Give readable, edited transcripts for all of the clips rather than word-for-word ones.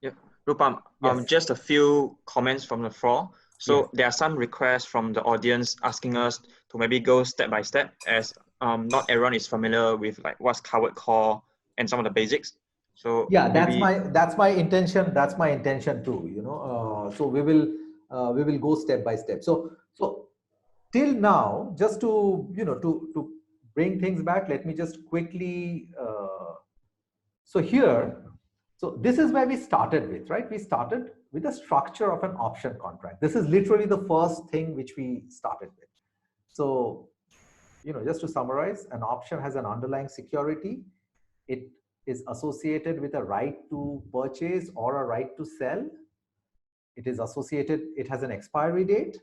Yeah, Rupam, Yes. just a few comments from the floor. So Yes. there are some requests from the audience asking us to maybe go step by step, as not everyone is familiar with like what's covered call and some of the basics. So Yeah, maybe that's my intention. That's my intention too. So we will go step by step. So till now, just to to bring things back, let me just quickly. So here, so this is where we started with, right? We started with the structure of an option contract. This is literally the first thing which we started with. So, just to summarize, an option has an underlying security. It is associated with a right to purchase or a right to sell. It is associated, it has an expiry date.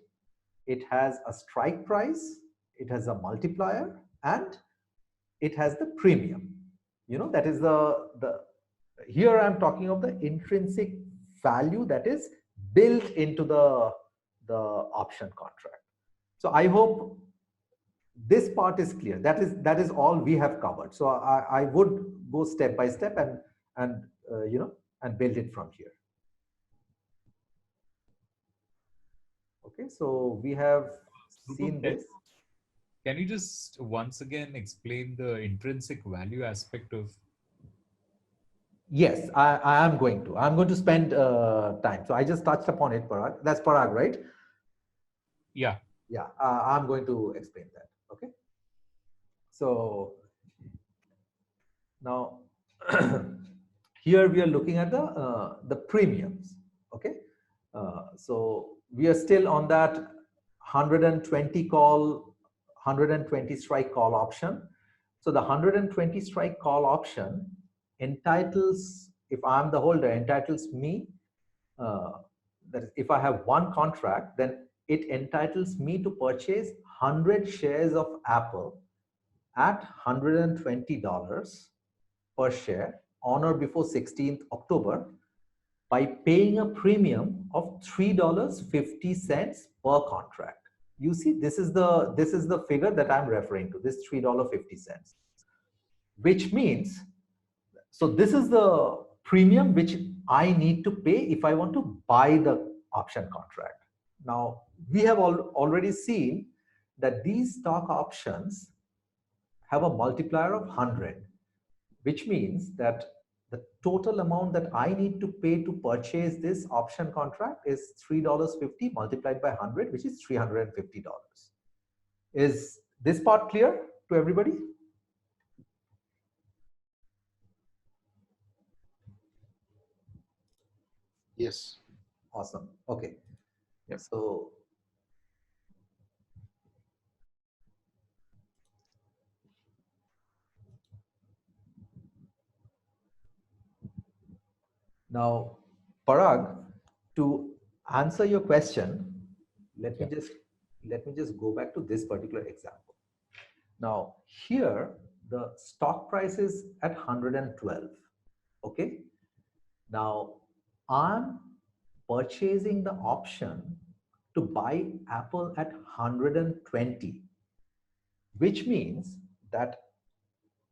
It has a strike price. It has a multiplier, and it has the premium. That is the here I'm talking of the intrinsic value that is built into the option contract. So I hope this part is clear. That is all we have covered. So I would go step by step and and build it from here. Okay, so we have Rupam, seen this. can you just once again explain the intrinsic value aspect of? Yes, I am going to. I'm going to spend time. So I just touched upon it, Parag. That's Parag, right? Yeah. Yeah, I'm going to explain that. Okay. So now here we are looking at the premiums. Okay. So we are still on that 120 call, 120 strike call option. So the 120 strike call option entitles, if I'm the holder, entitles me, that is, if I have one contract, then it entitles me to purchase 100 shares of Apple at $120 per share on or before 16th October by paying a premium of $3.50 per contract. You see, this is the figure that I'm referring to, this $3.50, which means, so this is the premium which I need to pay if I want to buy the option contract. Now, we have already seen that these stock options have a multiplier of 100, which means that the total amount that I need to pay to purchase this option contract is $3.50 multiplied by 100, which is $350. Is this part clear to everybody? Yes. Awesome. Okay. Yep. So now, Parag, to answer your question, let me just go back to this particular example. Now, here the stock price is at 112. Okay. Now, I'm purchasing the option to buy Apple at 120, which means that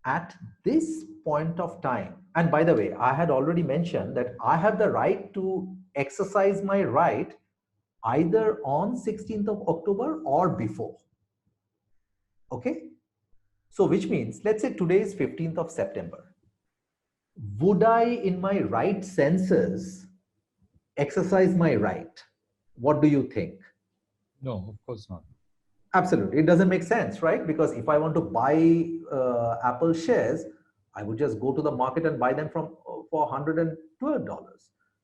at this point of time, and by the way, I had already mentioned that I have the right to exercise my right either on 16th of October or before. Okay. So which means, let's say today is 15th of September. Would I, in my right senses, exercise my right? What do you think? No, of course not. Absolutely. It doesn't make sense, right? Because if I want to buy Apple shares, I would just go to the market and buy them for $112.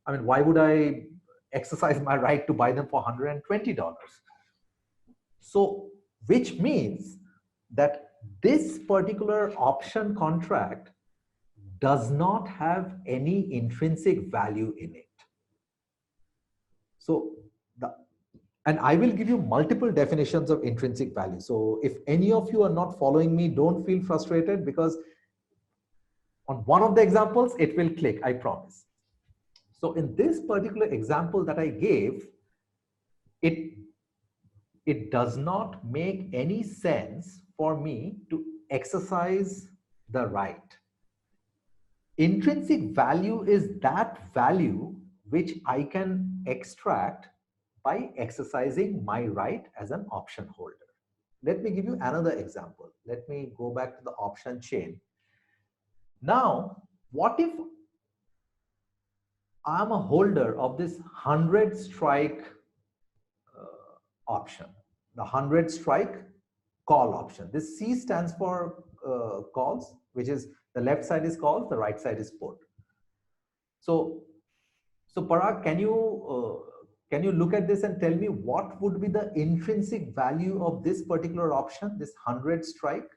I mean, why would I exercise my right to buy them for $120? So, which means that this particular option contract does not have any intrinsic value in it. So, and I will give you multiple definitions of intrinsic value. So if any of you are not following me, don't feel frustrated, because on one of the examples, it will click, I promise. So in this particular example that I gave, it does not make any sense for me to exercise the right. Intrinsic value is that value which I can extract by exercising my right as an option holder. Let me give you another example. Let me go back to the option chain. Now, what if I'm a holder of this 100 strike option, the 100 strike call option? This C stands for calls, which is the left side is calls, the right side is put. So Parag, can you look at this and tell me what would be the intrinsic value of this particular option, this 100 strike?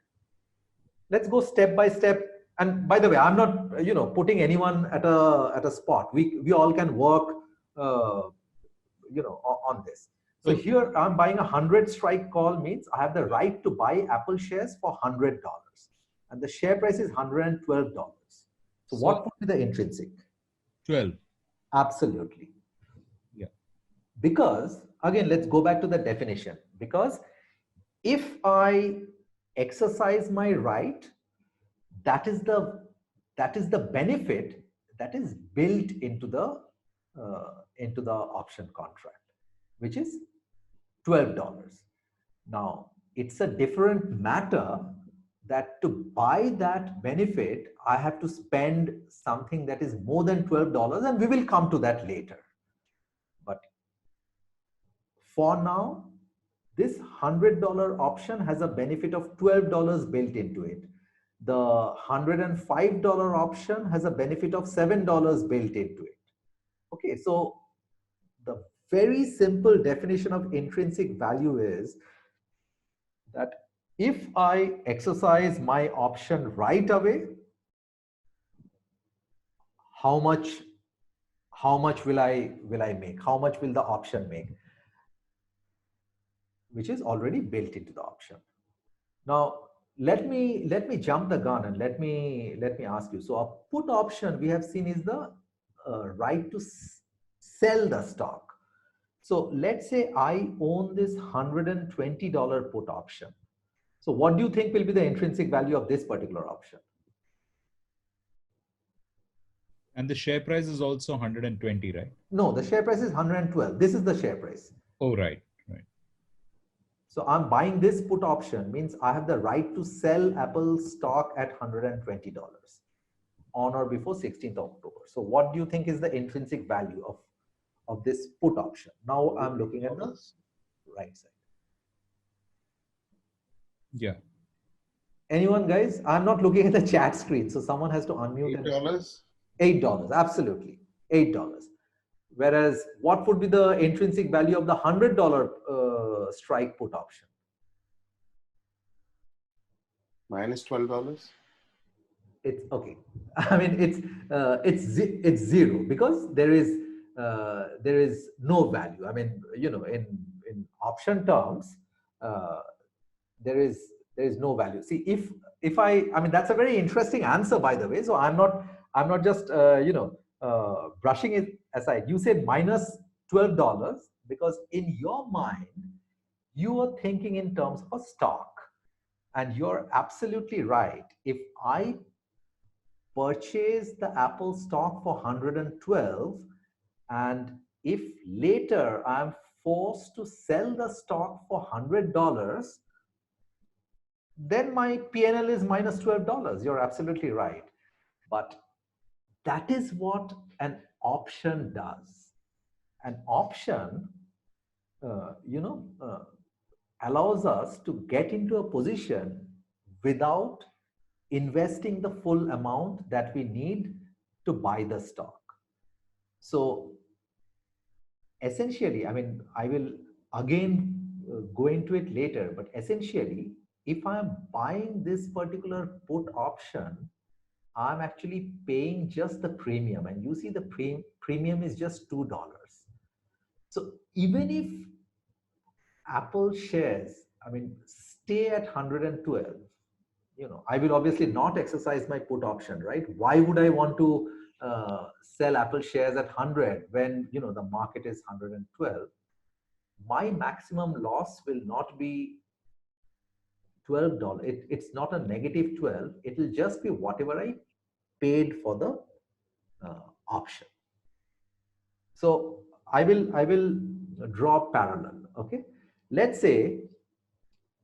Let's go step by step. And by the way, I'm not, putting anyone at a spot. We all can work, on this. So here I'm buying a 100 strike call means I have the right to buy Apple shares for $100, and the share price is $112. So what would be the intrinsic? 12. Absolutely. Yeah. Because again, let's go back to the definition. Because if I exercise my right, that is the benefit that is built into the option contract, which is $12. Now, it's a different matter that to buy that benefit, I have to spend something that is more than $12, and we will come to that later. But for now, this $100 option has a benefit of $12 built into it. The $105 option has a benefit of $7 built into it. Okay, so the very simple definition of intrinsic value is that if I exercise my option right away, how much will I make? How much will the option make? Which is already built into the option. Now, let me jump the gun and let me ask you. So a put option we have seen is the right to sell the stock. So let's say I own this $120 put option. So what do you think will be the intrinsic value of this particular option? And the share price is also 120, right? No, the share price is 112. This is the share price. Oh, right. So I'm buying this put option means I have the right to sell Apple stock at $120 on or before 16th of October. So what do you think is the intrinsic value of this put option? Now I'm looking at the right side. Yeah. Anyone, guys? I'm not looking at the chat screen, so someone has to unmute. $8? $8, absolutely. $8. Whereas what would be the intrinsic value of the $100 strike put option? Minus $12? It's okay. I mean, it's zero because there is no value. I mean, in option terms, there is no value. See, if I mean, that's a very interesting answer, by the way. So I'm not just brushing it aside. You said minus $12 because in your mind you are thinking in terms of a stock, and you're absolutely right. If I purchase the Apple stock for 112, and if later I'm forced to sell the stock for $100, then my PNL is minus $12. You're absolutely right. But that is what an option does. An option, allows us to get into a position without investing the full amount that we need to buy the stock. So essentially, I mean, I will again go into it later, but essentially, if I'm buying this particular put option, I'm actually paying just the premium, and you see the premium is just $2. So even if Apple shares, I mean, stay at 112, I will obviously not exercise my put option, right? Why would I want to sell Apple shares at 100 when, the market is 112? My maximum loss will not be $12. It's not a negative 12. It will just be whatever I paid for the option. So I will draw a parallel. Okay, let's say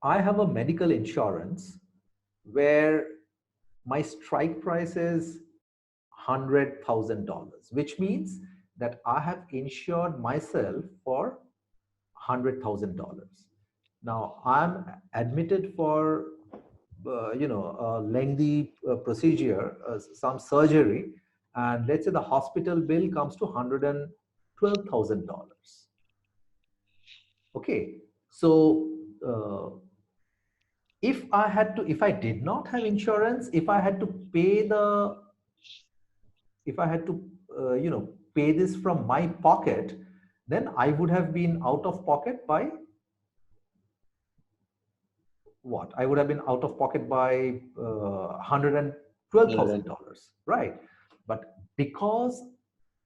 I have a medical insurance where my strike price is $100,000, which means that I have insured myself for $100,000. Now I'm admitted for a lengthy procedure, some surgery, and let's say the hospital bill comes to $112,000. Okay, so if I did not have insurance, if I had to pay pay this from my pocket, then I would have been out of pocket by what? I would have been out of pocket by $112,000, right? But because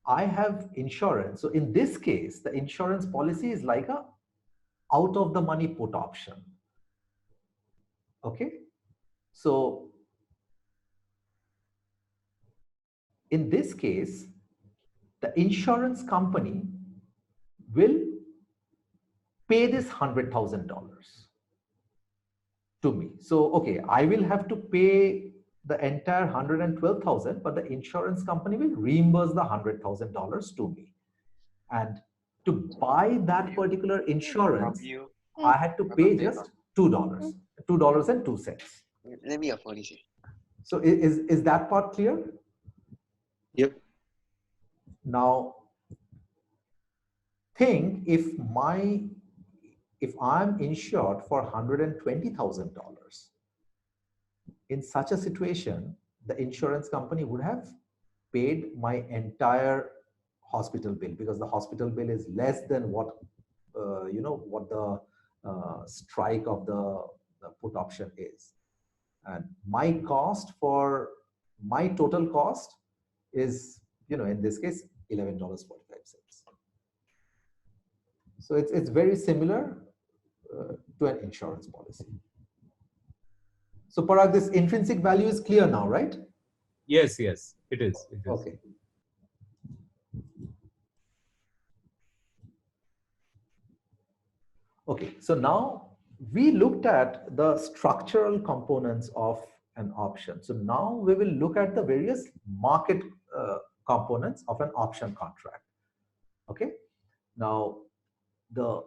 I have insurance, so in this case, the insurance policy is like a out of the money put option. Okay, so in this case, the insurance company will pay this $100,000 to me. So, okay, I will have to pay the entire $112,000, but the insurance company will reimburse the $100,000 to me. And to buy that particular insurance, I had to pay just $2.02. Let me afford this. So is that part clear? Yep. Now, think if I'm insured for $120,000, in such a situation, the insurance company would have paid my entire hospital bill, because the hospital bill is less than what what the strike of the put option is. And my total cost is, in this case, $11.45. So it's very similar to an insurance policy. So Parag, this intrinsic value is clear now, right? Yes, yes, it is. It is. Okay. Okay, so now we looked at the structural components of an option. So now we will look at the various market components of an option contract. Okay, now the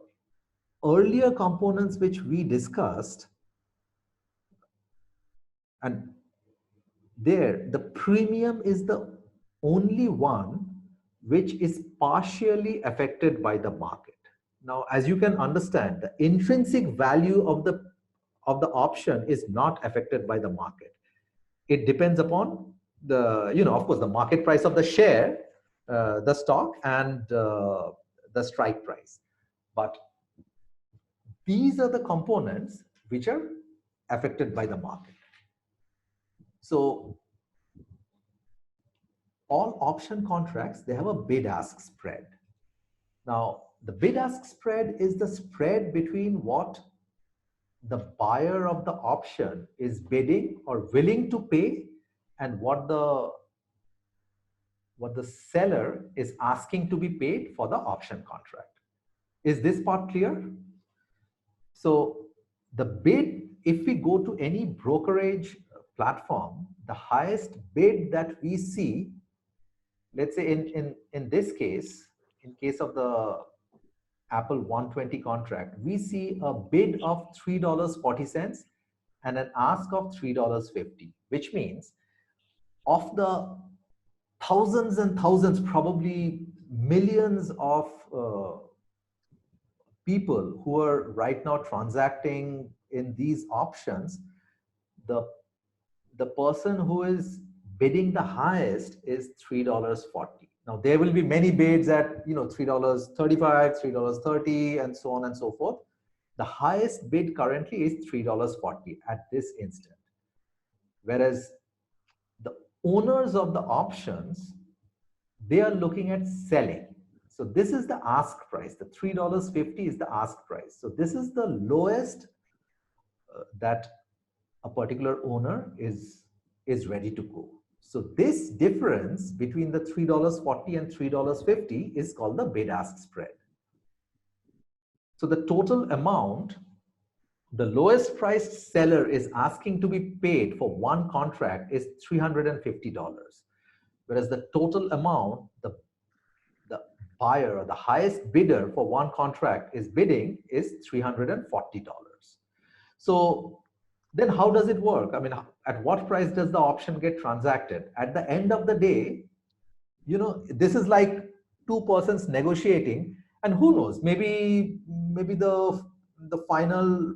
earlier components which we discussed, and there the premium is the only one which is partially affected by the market. Now, as you can understand, the intrinsic value of the option is not affected by the market. It depends upon the, of course, the market price of the share, the stock, and the strike price. But these are the components which are affected by the market. So all option contracts, they have a bid-ask spread. Now, the bid-ask spread is the spread between what the buyer of the option is bidding or willing to pay and what the seller is asking to be paid for the option contract. Is this part clear? So the bid, if we go to any brokerage platform, the highest bid that we see, let's say in this case, in case of the Apple 120 contract, we see a bid of $3.40 and an ask of $3.50, which means of the thousands and thousands, probably millions of people who are right now transacting in these options, the person who is bidding the highest is $3.40. Now there will be many bids at $3.35, $3.30, and so on and so forth. The highest bid currently is $3.40 at this instant. Whereas the owners of the options, they are looking at selling. So this is the ask price. The $3.50 is the ask price. So this is the lowest that a particular owner is ready to go. So this difference between the $3.40 and $3.50 is called the bid-ask spread. So the total amount the lowest priced seller is asking to be paid for one contract is $350, whereas the total amount the buyer or the highest bidder for one contract is bidding is $340. So then how does it work? I mean, at what price does the option get transacted? At the end of the day, you know, this is like two persons negotiating, and who knows, maybe the final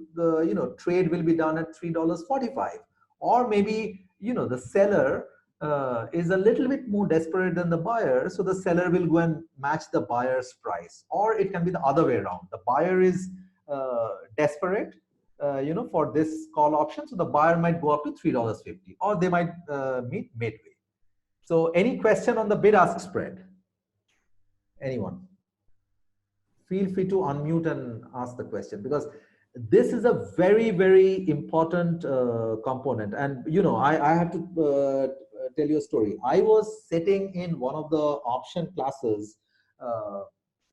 trade will be done at $3.45, or maybe the seller is a little bit more desperate than the buyer, so the seller will go and match the buyer's price, or it can be the other way around. The buyer is desperate for this call option, so the buyer might go up to $3.50, or they might meet midway. So any question on the bid-ask spread? Anyone? Feel free to unmute and ask the question, because this is a very, very important component. And I have to tell you a story. I was sitting in one of the option classes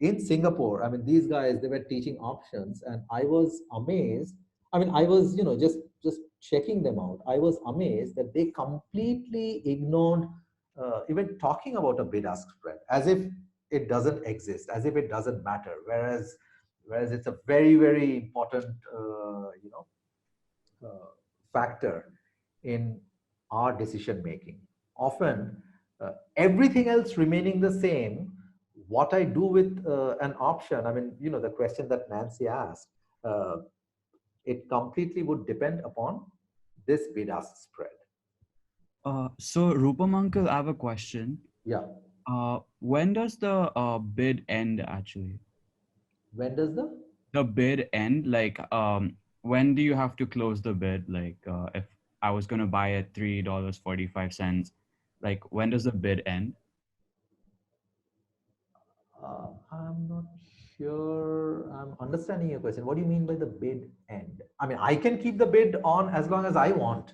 in Singapore. I mean, these guys, they were teaching options, and I was amazed. I mean, I was just checking them out. I was amazed that they completely ignored even talking about a bid-ask spread, as if it doesn't exist, as if it doesn't matter, whereas it's a very, very important factor in our decision making. Often everything else remaining the same, what I do with an option, I mean, the question that Nancy asked, it completely would depend upon this bid-ask spread. So Rupam uncle, I have a question. Yeah. When does the bid end actually? When does the bid end? Like, when do you have to close the bid? Like, if I was going to buy at $3.45, like, when does the bid end? I'm not sure I'm understanding your question. What do you mean by the bid end? I mean, I can keep the bid on as long as I want.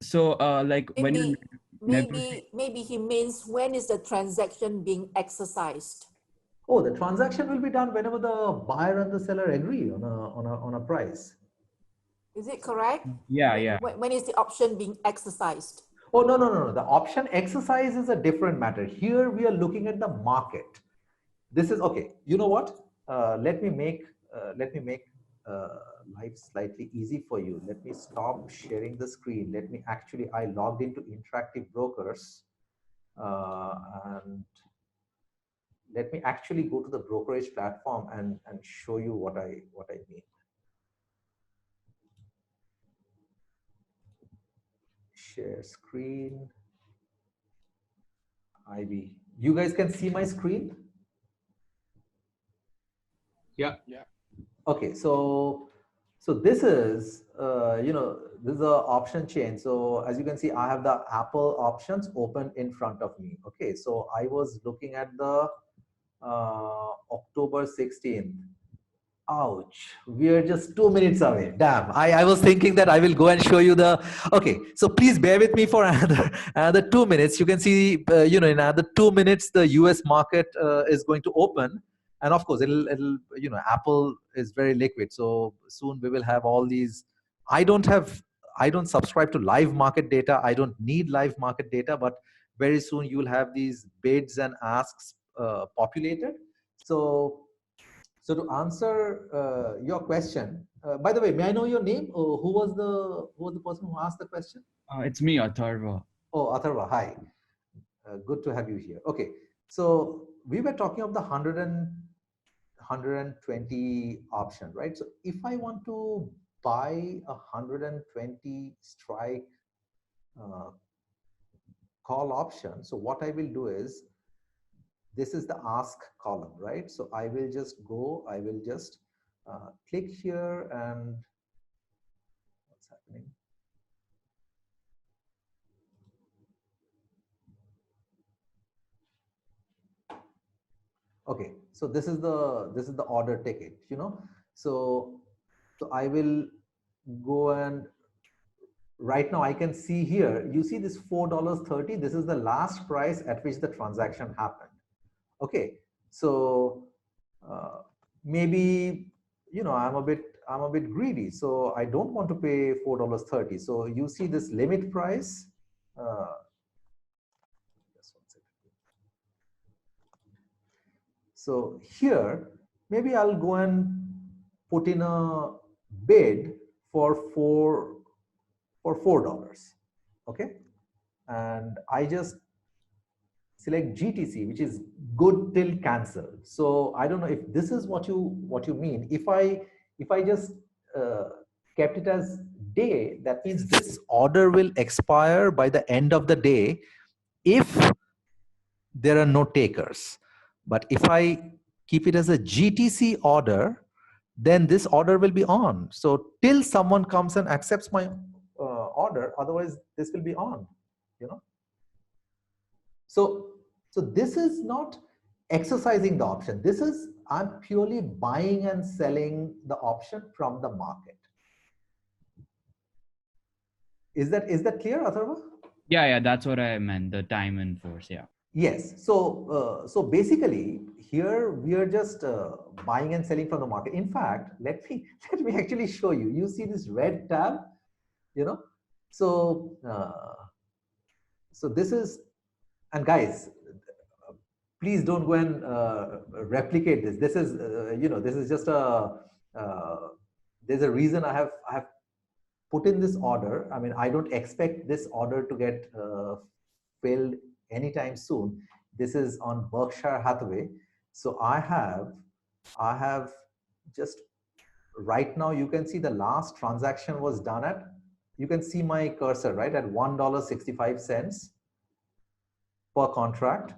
So, like, maybe he means when is the transaction being exercised? Oh, the transaction will be done whenever the buyer and the seller agree on a price. Is it correct? Yeah. When is the option being exercised? Oh, no. The option exercise is a different matter. Here we are looking at the market. This is okay. You know what? Let me make life slightly easy for you. Let me stop sharing the screen. I logged into Interactive Brokers, and let me actually go to the brokerage platform and show you what I mean. Share screen. IB. You guys can see my screen? Yeah. Okay, so this is this is a option chain. So as you can see, I have the Apple options open in front of me. Okay, so I was looking at the October 16th. Ouch, we are just 2 minutes away. Damn, I was thinking that I will go and show you the, okay, so please bear with me for another 2 minutes. You can see, in another 2 minutes, the US market is going to open. And of course, it'll Apple is very liquid. So soon we will have all these. I don't subscribe to live market data. I don't need live market data, but very soon you will have these bids and asks populated. So to answer your question, by the way, may I know your name? Who was the person who asked the question? It's me, Atharva. Oh, Atharva, hi. Good to have you here. Okay, so we were talking of the 120 option, right? So if I want to buy a 120 strike call option, so what I will do is, this is the ask column, right? So I will just click here, and what's happening? Okay, so this is the order ticket, So I will go and right now I can see here, you see this $4.30, this is the last price at which the transaction happened. Okay, so maybe, you know, I'm a bit greedy, so I don't want to pay $4.30. So you see this limit price. Just one second. So here, maybe I'll go and put in a bid for $4. Okay, and I just select GTC, which is good till cancelled. So I don't know if this is what you mean. If I just kept it as day, that means this order will expire by the end of the day if there are no takers. But if I keep it as a GTC order, then this order will be on. So till someone comes and accepts my order, otherwise this will be on, you know. So this is not exercising the option. This is, I'm purely buying and selling the option from the market. Is that clear, Atharva? Yeah, that's what I meant. The time and force. Yeah. Yes. So basically here we are just buying and selling from the market. In fact, let me actually show you. You see this red tab, you know. So so this is, and guys, please don't go and replicate this. This is you know, this is just a there's a reason I have put in this order. I mean, I don't expect this order to get filled anytime soon. This is on Berkshire Hathaway. So I have just right now, you can see the last transaction was done at, you can see my cursor, right, at $1.65 per contract.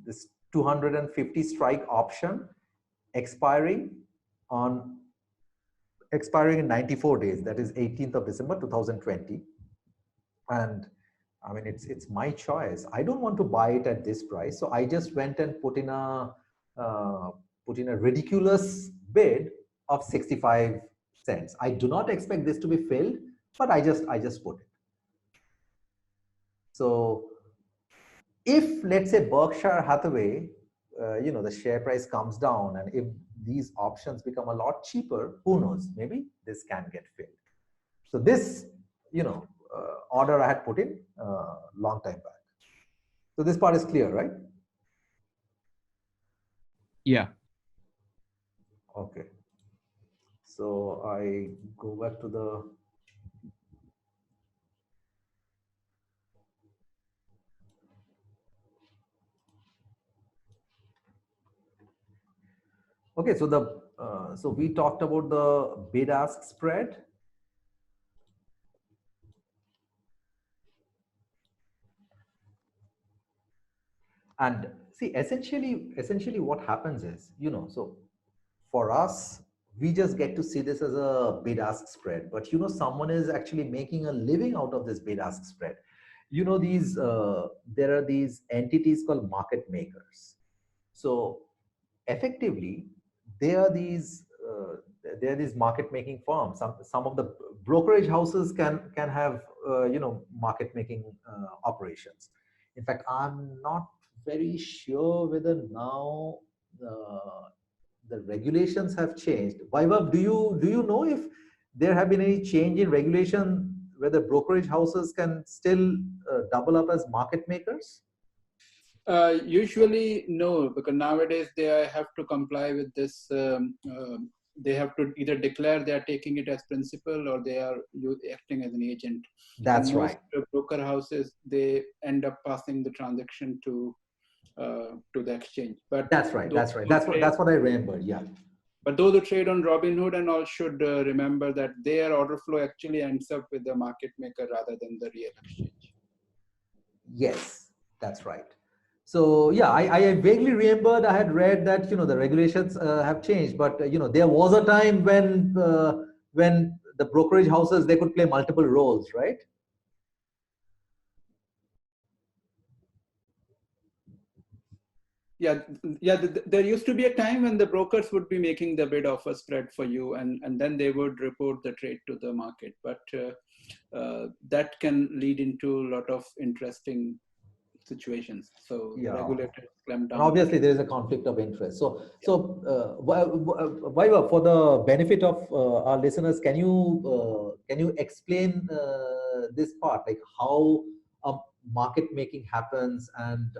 This 250 strike option expiring in 94 days, that is 18th of December 2020. And I mean, it's my choice. I don't want to buy it at this price, so I just went and put in a ridiculous bid of 65 cents. I do not expect this to be filled, but I just put it. So if, let's say, Berkshire Hathaway, you know, the share price comes down, and if these options become a lot cheaper, who knows, maybe this can get filled. So this, you know, order I had put in long time back. So this part is clear, right? Yeah. Okay. So I go back to the okay. So the so we talked about the bid-ask spread. And see, essentially what happens is, you know, so for us, we just get to see this as a bid-ask spread, but you know, someone is actually making a living out of this bid-ask spread. You know, these there are these entities called market makers. So effectively, they are these market making firms. Some of the brokerage houses can have you know, market making operations. In fact, I'm not very sure whether now the regulations have changed. Vaibhav, do you know if there have been any change in regulation whether brokerage houses can still double up as market makers? Usually no, because nowadays they have to comply with this. They have to either declare they are taking it as principal or they are acting as an agent. That's and right. Most broker houses, they end up passing the transaction to the exchange. But that's right. That's right. That's what I remember. Yeah. But those who trade on Robinhood and all should remember that their order flow actually ends up with the market maker rather than the real exchange. Yes, that's right. So yeah, I vaguely remembered I had read that, you know, the regulations have changed, but you know, there was a time when the brokerage houses, they could play multiple roles, right? Yeah. There used to be a time when the brokers would be making the bid offer spread for you, and then they would report the trade to the market. But that can lead into a lot of interesting situations. So the Yeah. regulators clamp down. And obviously, there is a conflict of interest. Vaibhav, for the benefit of our listeners, can you explain this part, like how a market making happens and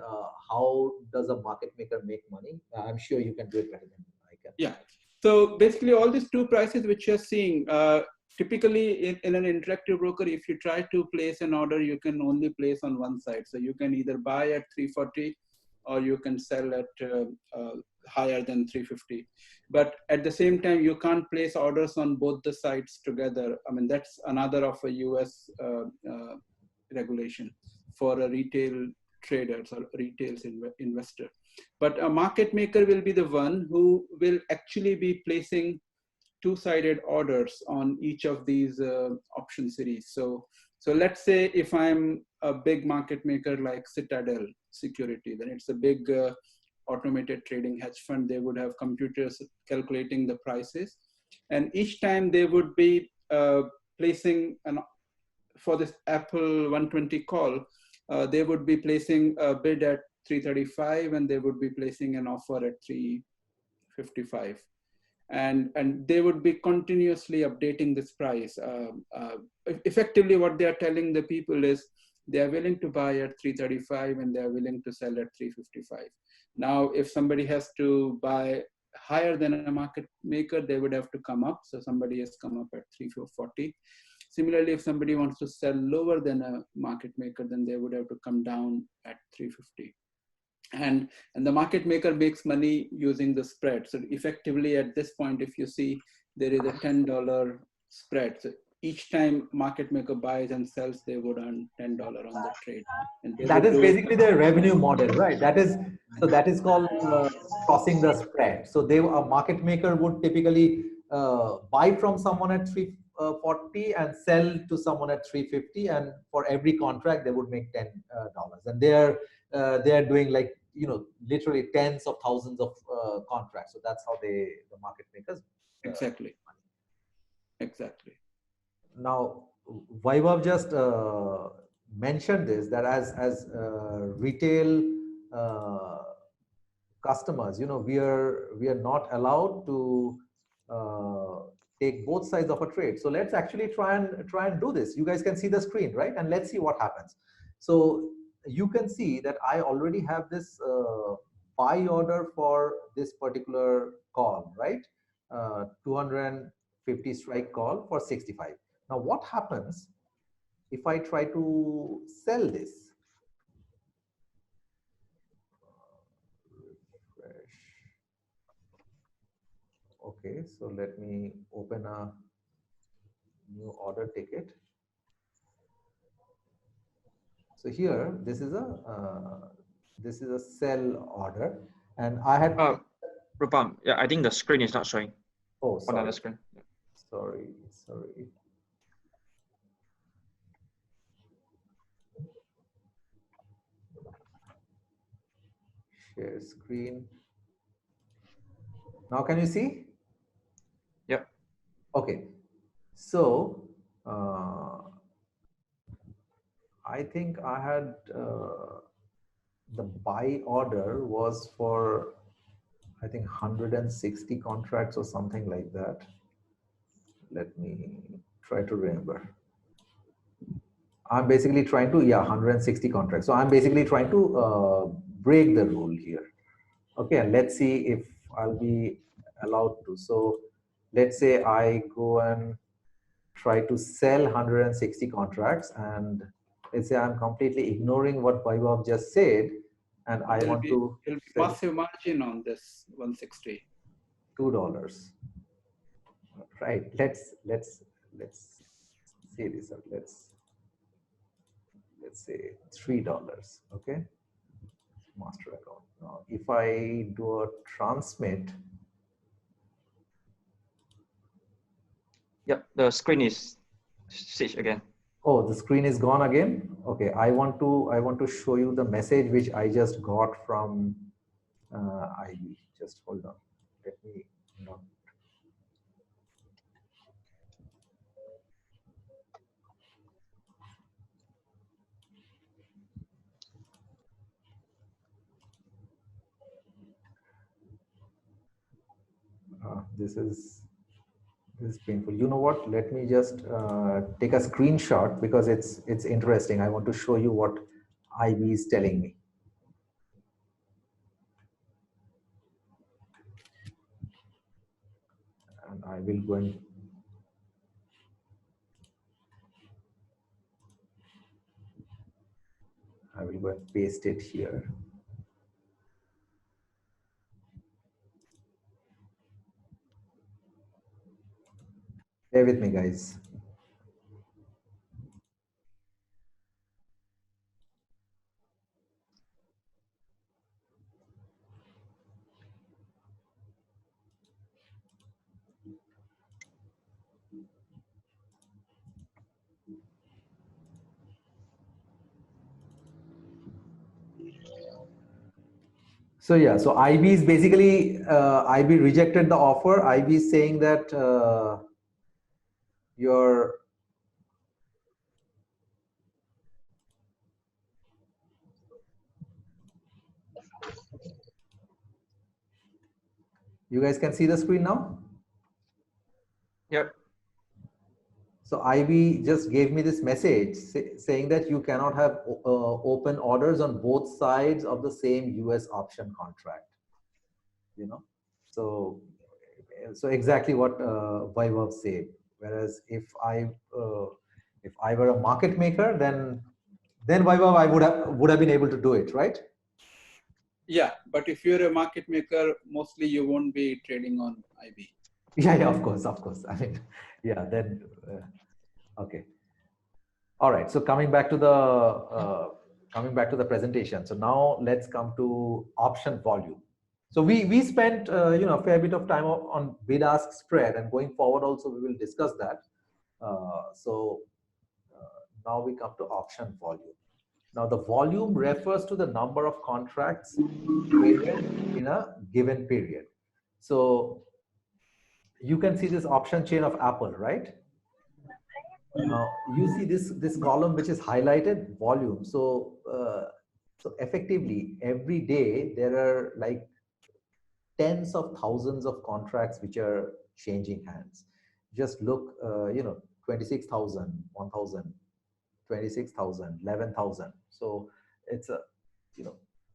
how does a market maker make money? I'm sure you can do it better than I can. Yeah. So basically, all these two prices which you're seeing, typically in an interactive broker, if you try to place an order, you can only place on one side. So you can either buy at 340 or you can sell at higher than 350. But at the same time, you can't place orders on both the sides together. I mean, that's another of a US regulation for a retail traders or retail investor. But a market maker will be the one who will actually be placing two-sided orders on each of these option series. So let's say if I'm a big market maker like Citadel Security, then it's a big automated trading hedge fund. They would have computers calculating the prices. And each time they would be placing for this Apple 120 call, they would be placing a bid at 335 and they would be placing an offer at 355. And they would be continuously updating this price. Effectively, what they are telling the people is they are willing to buy at 335 and they are willing to sell at 355. Now, if somebody has to buy higher than a market maker, they would have to come up. So somebody has come up at 340. Similarly, if somebody wants to sell lower than a market maker, then they would have to come down at 350. And the market maker makes money using the spread. So effectively at this point, if you see, there is a $10 spread. So each time market maker buys and sells, they would earn $10 on the trade. And that is basically their revenue model, right? That is called crossing the spread. So a market maker would typically buy from someone at 340 and sell to someone at 350, and for every contract they would make $10. And they're doing, like, literally tens of thousands of contracts. So that's how the market makers exactly. Now, Vaibhav just mentioned this, that as retail customers, we are not allowed to take both sides of a trade. So let's actually try and do this. You guys can see the screen, right? And let's see what happens. So you can see that I already have this buy order for this particular call, right? 250 strike call for 65. Now, what happens if I try to sell this? Refresh. Okay, so let me open a new order ticket. So here, this is a sell order, and I had. Rupam, yeah, I think the screen is not showing. Oh, sorry. On the screen. Sorry. Share screen. Now, can you see? Yep. Okay. So I think I had the buy order was for, I think, 160 contracts or something like that. Let me try to remember. I'm basically trying to, 160 contracts. So I'm basically trying to break the rule here. Okay, and let's see if I'll be allowed to. So let's say I go and try to sell 160 contracts, and let's say I'm completely ignoring what Vaibhav just said, and I want to sell massive margin on this 160. $2. Right. Let's see this out. Let's say $3. Okay. Master account. Now, if I do a transmit. Yep, the screen is switched again. Oh, the screen is gone again. Okay, I want to show you the message which I just got from IB. Just hold on. Let me This is painful. You know what? Let me just take a screenshot because it's interesting. I want to show you what IB is telling me. And I will go and paste it here. Bear with me, guys. So yeah, so IB is basically, IB rejected the offer. IB is saying that you guys can see the screen now? Yep. So IB just gave me this message saying that you cannot have open orders on both sides of the same US option contract. You know, so exactly what Vaibhav said. Whereas if I were a market maker, then Vaibhav, I would have been able to do it, right? Yeah, but if you're a market maker, mostly you won't be trading on IB. Yeah, of course. I mean, yeah, then, okay. All right, so coming back to the presentation. So now let's come to option volume. So we spent a fair bit of time on bid-ask spread, and going forward also we will discuss that. Now we come to option volume. Now the volume refers to the number of contracts traded in a given period. So you can see this option chain of Apple, right? Now you see this column which is highlighted, volume. So effectively every day there are like tens of thousands of contracts which are changing hands. Just look, 26,000, 1,000, 26,000, 11,000. So it's a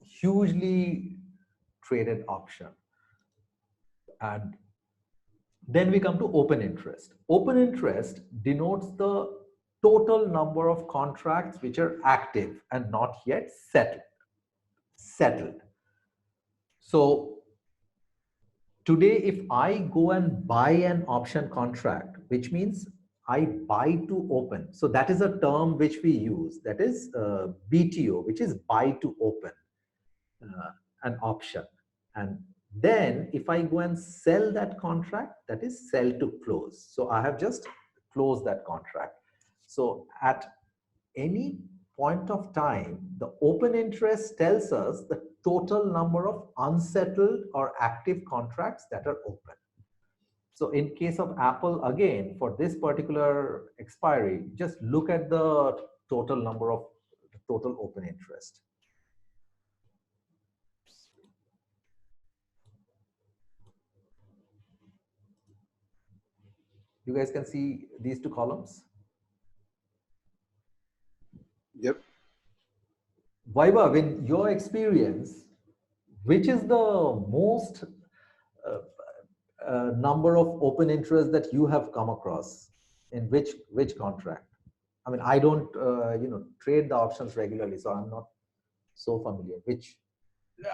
hugely traded option. And then we come to open interest. Open interest denotes the total number of contracts which are active and not yet settled. So today, if I go and buy an option contract, which means I buy to open. So that is a term which we use. That is BTO, which is buy to open an option. And then if I go and sell that contract, that is sell to close. So I have just closed that contract. So at any point of time, the open interest tells us the total number of unsettled or active contracts that are open. So in case of Apple, again, for this particular expiry, just look at the total number of total open interest. You guys can see these two columns? Yep. Vaibhav, in your experience, which is the most number of open interest that you have come across in which contract? I mean, I don't trade the options regularly, so I'm not so familiar. Which?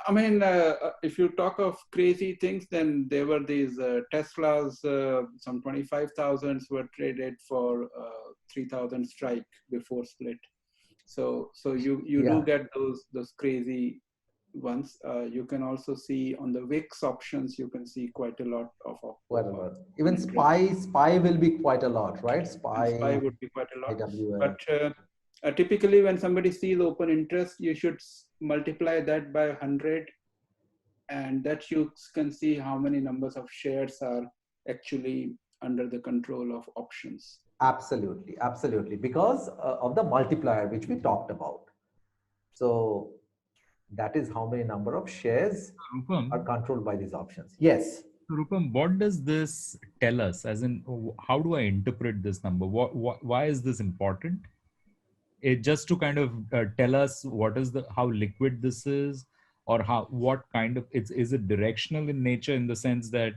I mean, if you talk of crazy things, then there were these Teslas, some 25,000s were traded for 3,000 strike before split. So you do get those crazy ones. You can also see on the VIX options, you can see quite a lot of quite a lot. Even SPY will be quite a lot, right? SPY would be quite a lot. IWM. But typically when somebody sees open interest, you should multiply that by 100, and that you can see how many numbers of shares are actually under the control of options. Absolutely, because of the multiplier which we talked about. So that is how many number of shares are controlled by these options. Yes. Rupam, what does this tell us? As in, how do I interpret this number? Why is this important? It just to kind of tell us how liquid this is, or what kind of, is it directional in nature, in the sense that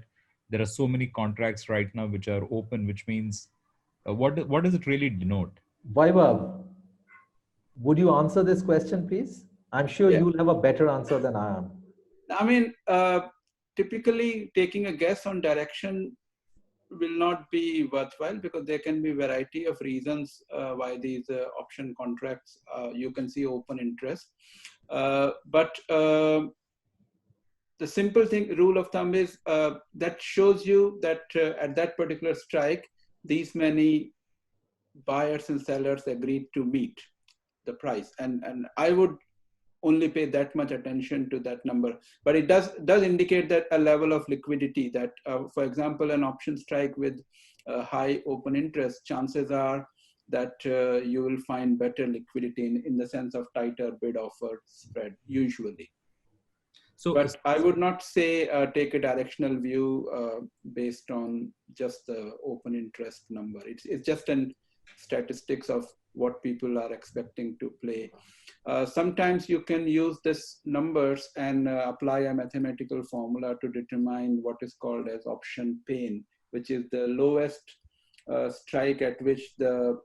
there are so many contracts right now which are open, which means what does it really denote? Vaibhav, would you answer this question, please? I'm sure Yeah. you'll have a better answer than I am. I mean, typically taking a guess on direction will not be worthwhile, because there can be variety of reasons why these option contracts, you can see open interest. But the simple rule of thumb is that shows you that at that particular strike, these many buyers and sellers agreed to meet the price. And I would only pay that much attention to that number. But it does indicate that a level of liquidity that, for example, an option strike with high open interest, chances are that you will find better liquidity in the sense of tighter bid-offer spread, usually. But I would not say take a directional view based on just the open interest number. It's just an statistics of what people are expecting to play. Sometimes you can use this numbers and apply a mathematical formula to determine what is called as option pain, which is the lowest strike at which the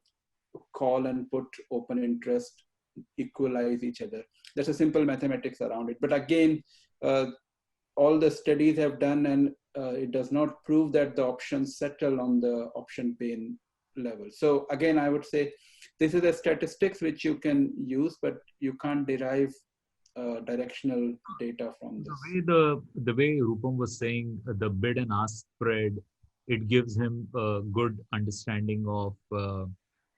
call and put open interest equalize each other. There's a simple mathematics around it. But again, all the studies have done, and it does not prove that the options settle on the option pain level. So again, I would say this is a statistics which you can use, but you can't derive directional data from this. The way Rupam was saying, the bid and ask spread, it gives him a good understanding of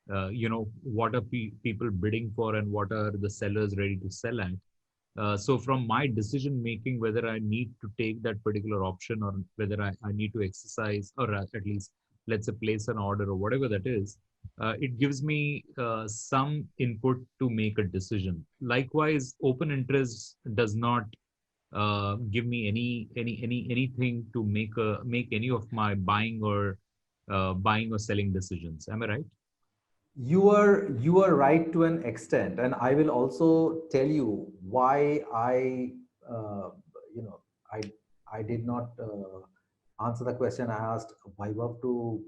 what are people bidding for and what are the sellers ready to sell at. So from my decision making, whether I need to take that particular option or whether I need to exercise, or at least let's say place an order or whatever that is, it gives me some input to make a decision. Likewise, open interest does not give me anything to make any of my buying or selling decisions. Am I right? You are right to an extent, and I will also tell you why I did not answer the question. I asked Vaibhav to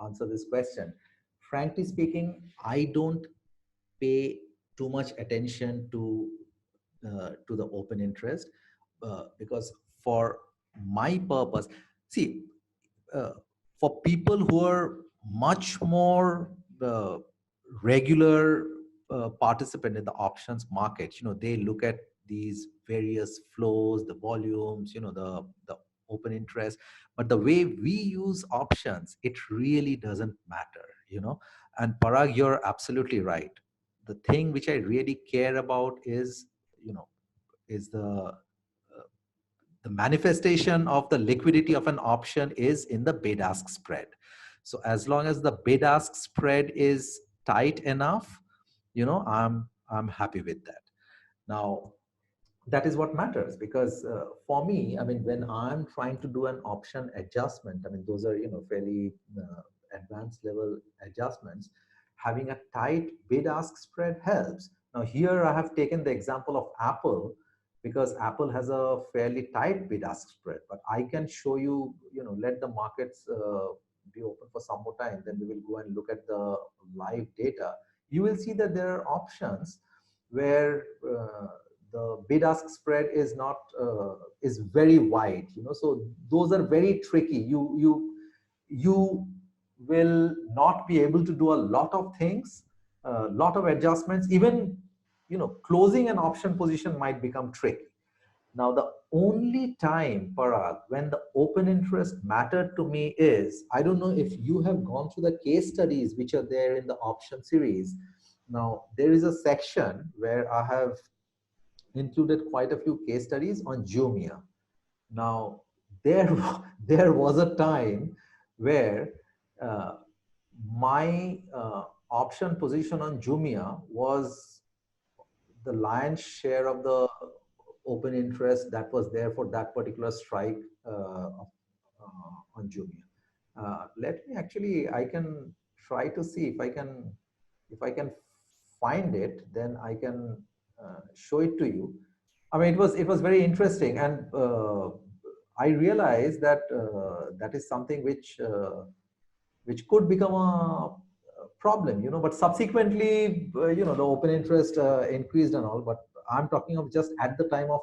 answer this question. Frankly speaking, I don't pay too much attention to the open interest because for my purpose, see, for people who are much more regular participant in the options market, they look at these various flows, the volumes, the open interest. But the way we use options, it really doesn't matter, And Parag, you're absolutely right. The thing which I really care about is, is the manifestation of the liquidity of an option is in the bid-ask spread. So as long as the bid-ask spread is tight enough, I'm happy with that. Now, that is what matters, because for me, I mean, when I'm trying to do an option adjustment, I mean, those are, fairly advanced level adjustments. Having a tight bid-ask spread helps. Now here I have taken the example of Apple, because Apple has a fairly tight bid-ask spread, but I can show you, let the markets be open for some more time, then we will go and look at the live data. You will see that there are options where the bid-ask spread is not is very wide, so those are very tricky. You will not be able to do a lot of things, a lot of adjustments. Even closing an option position might become tricky. Now, the only time, Parag, when the open interest mattered to me is, I don't know if you have gone through the case studies which are there in the option series. Now, there is a section where I have included quite a few case studies on Jumia. Now, there was a time where my option position on Jumia was the lion's share of the open interest that was there for that particular strike on Jumia. Let me actually, I can try to see if I can find it, then I can show it to you. I mean, it was very interesting, and I realized that that is something which could become a problem, you know. But subsequently, you know, the open interest increased and all. But I'm talking of just at the time of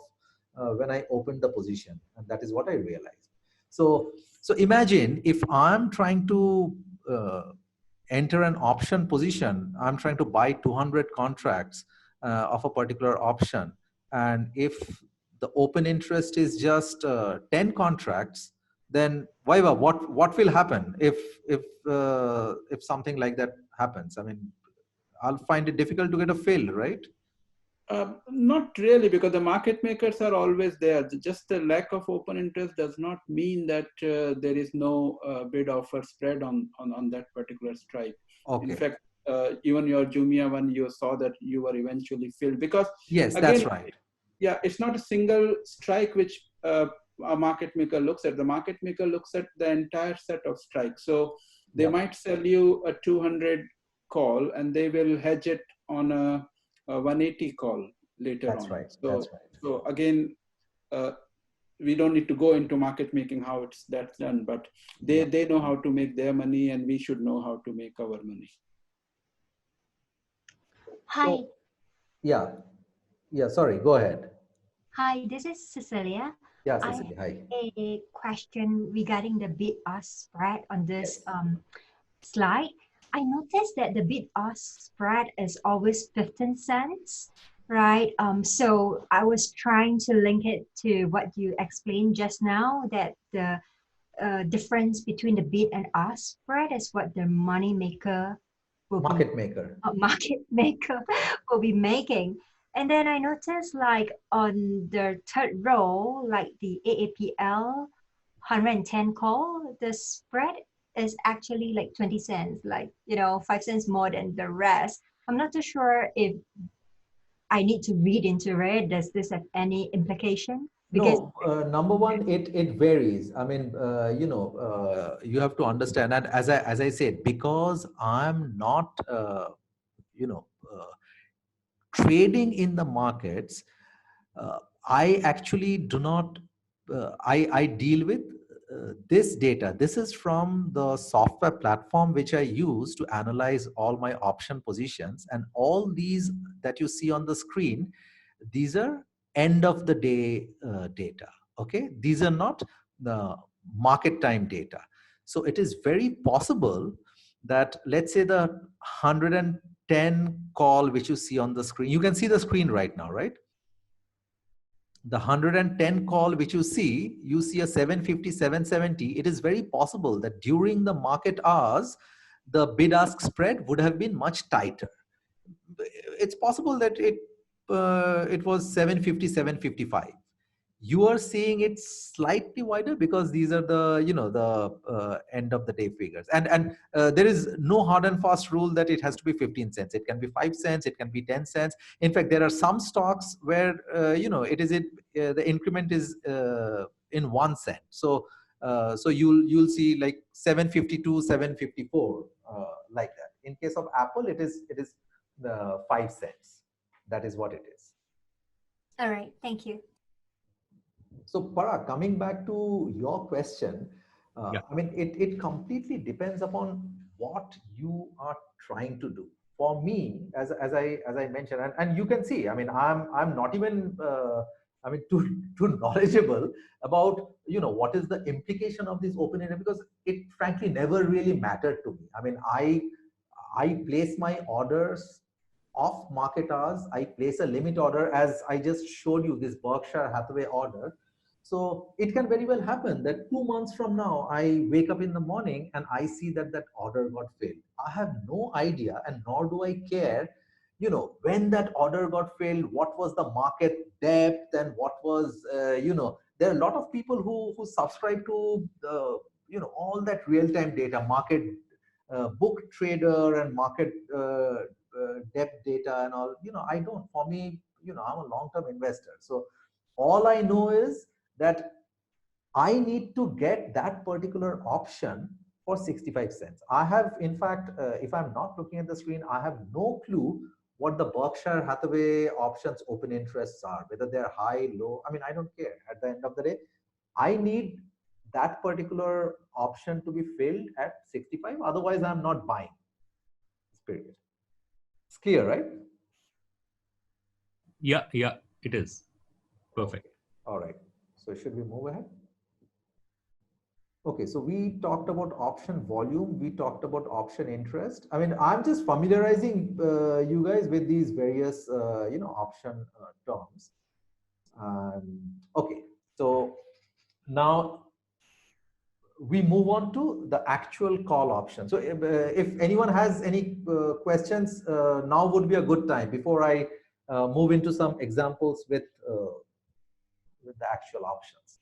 when I opened the position, and that is what I realized. So imagine if I'm trying to enter an option position, I'm trying to buy 200 contracts of a particular option, and if the open interest is just 10 contracts, then Vaiva, what will happen if something like that happens? I mean, I'll find it difficult to get a fill, right? Not really, because the market makers are always there. Just the lack of open interest does not mean that there is no bid offer spread on that particular strike. Okay. In fact, even your Jumia one, you saw that you were eventually filled, because yes, again, that's right. Yeah, it's not a single strike which a market maker looks at. The market maker looks at the entire set of strikes. So they might sell you a 200 call, and they will hedge it on a 180 call later That's on. right. So, that's right. So again, we don't need to go into market making, how that's done, but they know how to make their money, and we should know how to make our money. Hi. So, yeah, sorry, go ahead. Hi, this is Cecilia. Yeah, Cecilia, hi. A question regarding the bid-ask spread on this slide. I noticed that the bid-ask spread is always 15 cents, right? So I was trying to link it to what you explained just now, that the difference between the bid and ask spread is what the money maker market maker will be making. And then I noticed, like, on the third row, like the AAPL 110 call, the spread is actually like 20 cents, like, you know, 5 cents more than the rest. I'm not too sure if I need to read into it. Does this have any implication? Because no, number one, it varies. I mean, you know, you have to understand, and as I said, because I'm not, you know, trading in the markets, I actually do not. I deal with this data. This is from the software platform which I use to analyze all my option positions, and all these that you see on the screen, these are end of the day data. Okay, these are not the market time data. So it is very possible that, let's say, the 110 call which you see on the screen, you can see the screen right now, right? The 110 call which you see a 750, 770. It is very possible that during the market hours, the bid ask spread would have been much tighter. It's possible that it was 750, 755. You are seeing it slightly wider because these are the, you know, the end of the day figures, and there is no hard and fast rule that it has to be 15 cents. It can be 5 cents, it can be 10 cents. In fact, there are some stocks where you know, it is the increment is in 1 cent. So so you'll see like 752, 754, like that. In case of Apple, it is 5 cents. That is what it is. all right, thank you. So Parag, coming back to your question, I mean, it completely depends upon what you are trying to do. For me, as I mentioned, and you can see, I mean, I'm not even I mean, too knowledgeable about, you know, what is the implication of this open interest, because it frankly never really mattered to me. I mean, I place my orders off market hours. I place a limit order, as I just showed you this Berkshire Hathaway order. So it can very well happen that 2 months from now, I wake up in the morning and I see that that order got filled. I have no idea, and nor do I care, you know, when that order got filled, what was the market depth, and what was, you know, there are a lot of people who subscribe to, you know, all that real-time data, market book trader and market depth data and all. You know, I don't. For me, you know, I'm a long-term investor. So All I know is that I need to get that particular option for 65 cents. I have, in fact, if I'm not looking at the screen, I have no clue what the Berkshire Hathaway options open interests are, whether they're high, low. I mean, I don't care. At the end of the day, I need that particular option to be filled at 65. Otherwise, I'm not buying. Period. It's clear, right? Yeah, it is. Perfect. All right. So should we move ahead? Okay, so we talked about option volume. We talked about option interest. I mean, I'm just familiarizing you guys with these various, option terms. Okay, so now we move on to the actual call option. So if anyone has any questions, now would be a good time before I move into some examples with the actual options.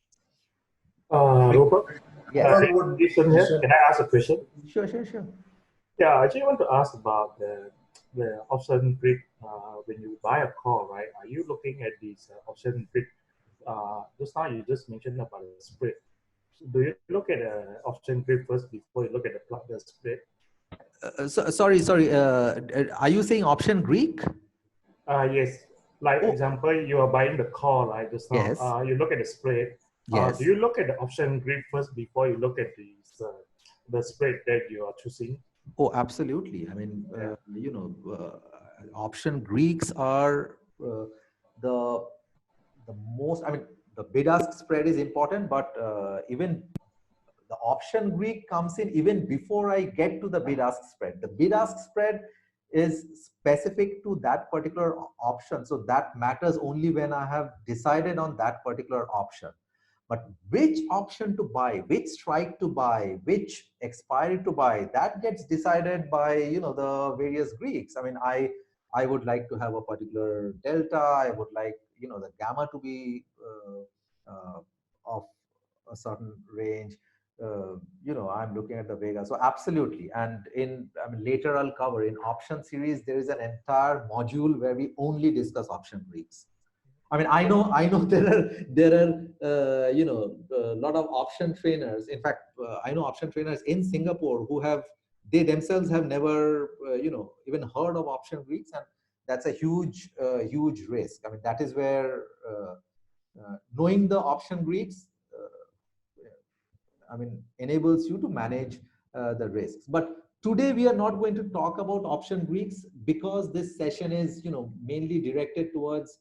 Rupert? Yes. Jason here. Can I ask a question? Sure. Yeah, I actually want to ask about the option grid. When you buy a call, right? Are you looking at this option grid? Just now you just mentioned about the spread. Do you look at the option grid first before you look at the spread? Sorry. Are you saying option Greek? Yes. Like example, you are buying the call, right? Just now, yes. You look at the spread. Yes. Do you look at the option grid first before you look at the spread that you are choosing? Oh, absolutely. I mean, option Greeks are the most. I mean, the bid-ask spread is important, but even the option Greek comes in even before I get to the bid-ask spread. The bid-ask spread is specific to that particular option, so that matters only when I have decided on that particular option. But which option to buy, which strike to buy, which expiry to buy, that gets decided by the various Greeks. I mean, I would like to have a particular delta. I would like the gamma to be of a certain range. I'm looking at the Vega. So absolutely. And later I'll cover in option series, there is an entire module where we only discuss option Greeks. I mean, I know there are a lot of option trainers. In fact, I know option trainers in Singapore who they themselves have never even heard of option Greeks, and that's a huge risk. I mean, that is where knowing the option Greeks enables you to manage the risks. But today we are not going to talk about option Greeks because this session is mainly directed towards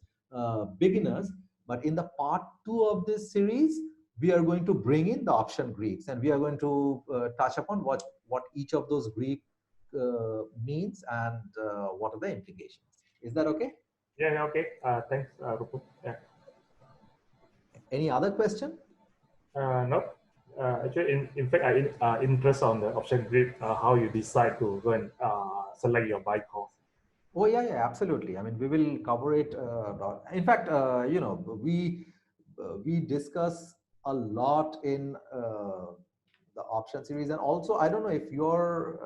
beginners. But in the part 2 of this series, we are going to bring in the option Greeks, and we are going to touch upon what each of those Greek means and what are the implications. Is that okay? Yeah, okay. Thanks, Rupert. Yeah. Any other question? No. Actually, in fact, I interest on the option grid, how you decide to go and select your buy call. Oh yeah, absolutely. I mean, we will cover it. In fact, we discuss a lot in the option series, and also I don't know if you're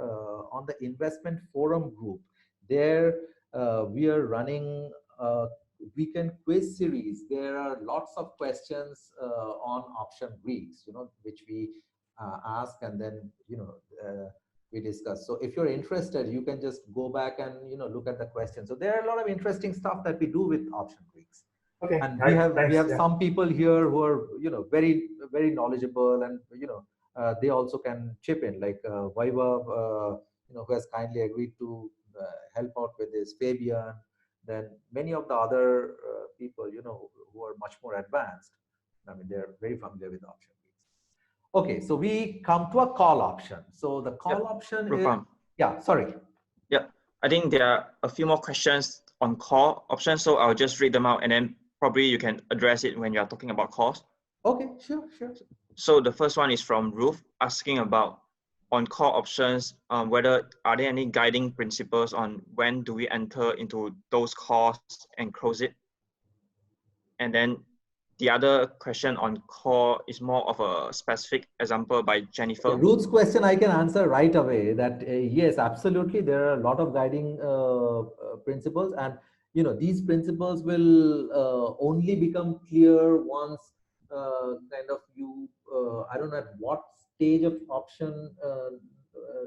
on the investment forum group. There, we are running a weekend quiz series. There are lots of questions on option Greeks, which we ask, and then we discuss. So if you're interested, you can just go back and look at the questions. So there are a lot of interesting stuff that we do with option Greeks. Okay. And we have some people here who are very, very knowledgeable, and they also can chip in, like Vaibhav, who has kindly agreed to help out with this, Fabian, then many of the other people who are much more advanced. I mean, they're very familiar with option Greeks. Okay, so we come to a call option. So the call option is, sorry. Yeah, I think there are a few more questions on call options, so I'll just read them out and then probably you can address it when you're talking about calls. Okay, sure. So the first one is from Ruth, asking about on call options, whether are there any guiding principles on when do we enter into those calls and close it? And then the other question on call is more of a specific example by Jennifer. Ruth's question I can answer right away, that yes, absolutely, there are a lot of guiding principles. And these principles will only become clear once kind of you, I don't know at what stage of option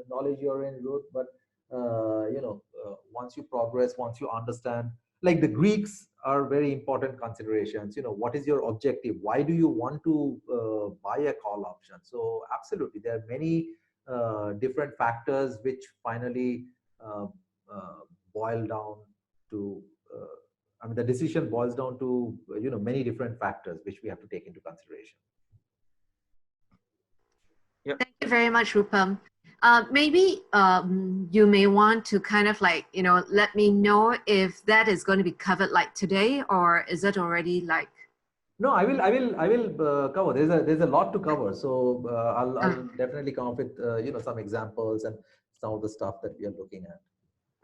knowledge you're in, Ruth, but once you progress, once you understand, like the Greeks are very important considerations. What is your objective? Why do you want to buy a call option? So absolutely, there are many different factors which finally boil down to, I mean, the decision boils down to, many different factors which we have to take into consideration. Yep. Thank you very much, Rupam. Maybe you may want to kind of like, let me know if that is going to be covered like today, or is it already like? No, I will cover. There's a lot to cover. So I'll definitely come up with, some examples and some of the stuff that we are looking at.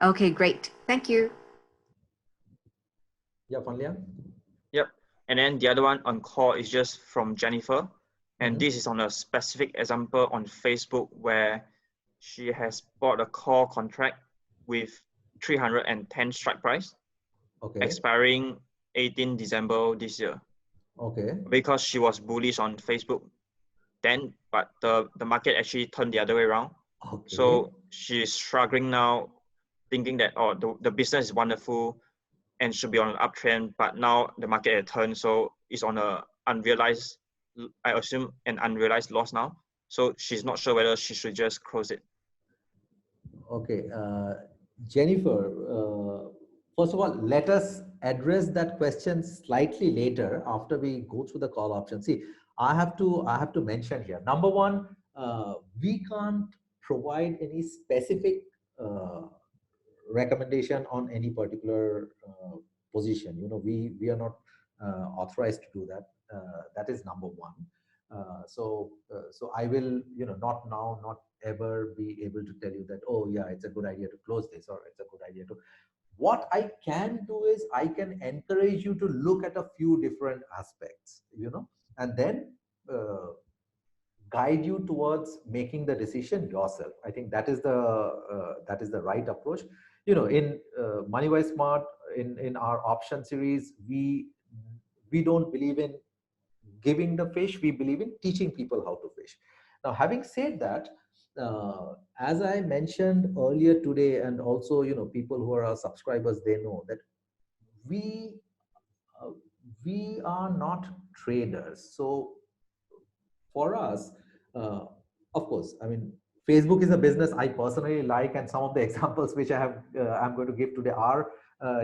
Okay, great. Thank you. Yeah, Fanlia? Yep. And then the other one on call is just from Jennifer. And this is on a specific example on Facebook where she has bought a call contract with 310 strike price, expiring 18 December this year. Okay. Because she was bullish on Facebook then, but the market actually turned the other way around. Okay. So she's struggling now, thinking that, oh, the business is wonderful and should be on an uptrend, but now the market had turned, so it's on a unrealized, I assume, an unrealized loss now. So she's not sure whether she should just close it. Okay, Jennifer, first of all, let us address that question slightly later after we go through the call option. See, I have to mention here. Number one, we can't provide any specific recommendation on any particular position. We are not authorized to do that. That is number one. So I will, not now, not ever be able to tell you that, oh yeah, it's a good idea to close this, or it's a good idea to. What I can do is I can encourage you to look at a few different aspects, and then guide you towards making the decision yourself. I think that is the right approach. In MoneyWise Smart, in our option series, we don't believe in giving the fish, we believe in teaching people how to fish. Now, having said that, as I mentioned earlier today, and also, people who are our subscribers, they know that we are not traders. So for us, of course, I mean, Facebook is a business I personally like, and some of the examples which I'm going to give today are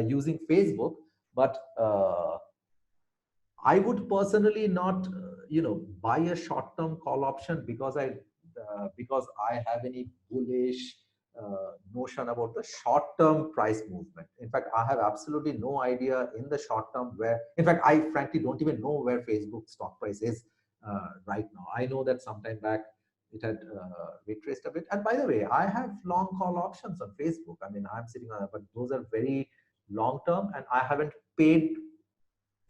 using Facebook, but I would personally not, buy a short-term call option because I have any bullish notion about the short-term price movement. In fact, I have absolutely no idea in the short term where, in fact, I frankly don't even know where Facebook stock price is right now. I know that sometime back it had retraced a bit. And by the way, I have long call options on Facebook. I mean, I'm sitting on that, but those are very long-term, and I haven't paid